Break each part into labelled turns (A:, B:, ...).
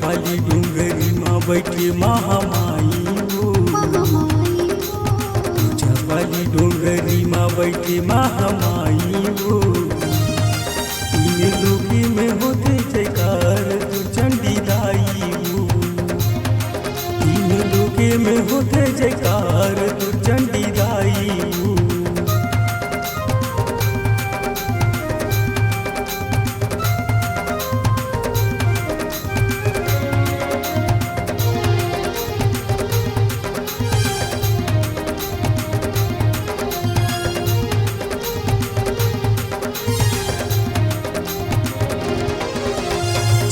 A: वाली डूंगरी माँ बैठी महामाई हो, वाली डूंगरी माँ बैठी महामाई हो। तीन लोकी में होते जयकार तू चंडी दाई हो, तीन लोकी में होते जयकार तू चंडी दाई हो।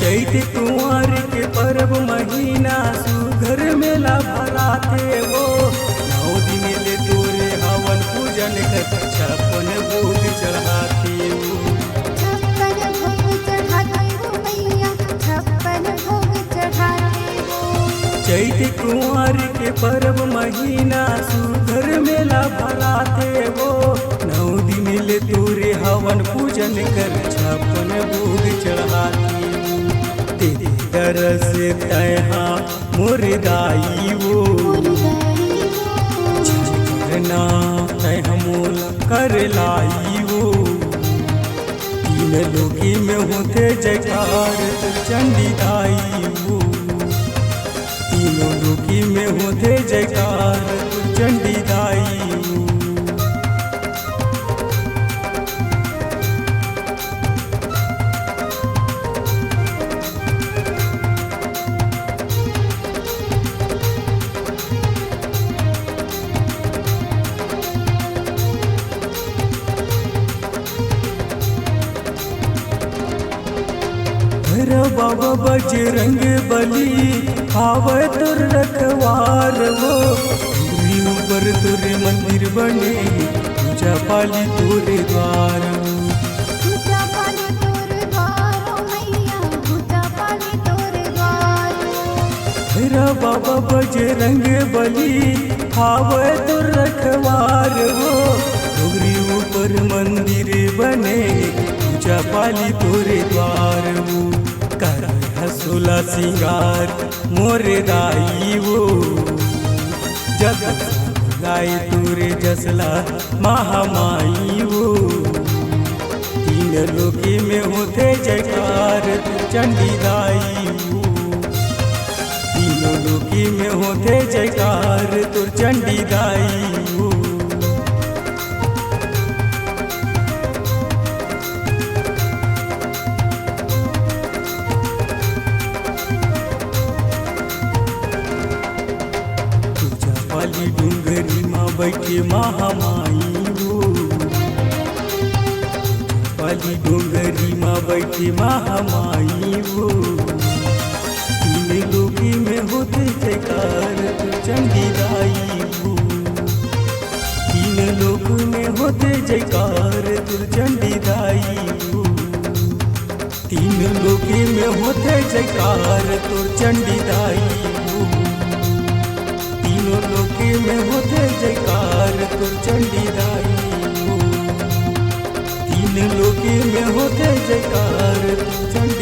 A: चैत कुंवर के पर्व महीना सुघर मेला भराते वो। 9 दिन ले तोरे हवन पूजन कर 56 भोग चढ़ाते वो।
B: 56 भोग चढ़ाते हो मैया, 56 भोग चढ़ाते हो।
A: चैत कुंवर के पर्व महीना सुघर मेला भराते वो। 9 दिन ले तोरे हवन पूजन कर 56 भोग चढ़ाते। तेरे दरस तैहा मोर दाई वो, झरना तैहा मोल कर लाई वो। तीन लोकी में होते जयकार चंडी दाई वो, तीनों लोकी में होते जयकार चंडी दाई वो। बाबा बजरंग बली आवे तुर रखवार वो। ऊपर तुरे मंदिर बने पूजा पाली तोरे द्वार।
B: पूजा पाली तोरे द्वार मैया, पूजा पाली तोरे द्वार।
A: मेरा बाबा बजरंग बली आवे तुर रखवार वो। डोगरी ऊपर मंदिर बने पूजा पाली तोरे द्वार वो। कर हसुला सिंगार मोरे दाई वो, जग गाय तोरे जसला महामाई वो। तीन लोकी में होते जयकार चंडी दाई वो, तीनों लोकी में होते जयकार तुर चंडी दाई वो। वाली डूंगरी माँ बैठी महामाई हो, वाली डूंगरी माँ बैठी महामाई हो। तीन लोकी में होते जयकार चंडी दाई हो, तीन लोक में होते जयकार चंडी दाई हो। तीन लोकी में होते जयकार चंडी दाई हो, तीनों लोकी में होते जयकार तुर चंडी दाई हो। तीन लोकी में होते जयकार तुर चंडी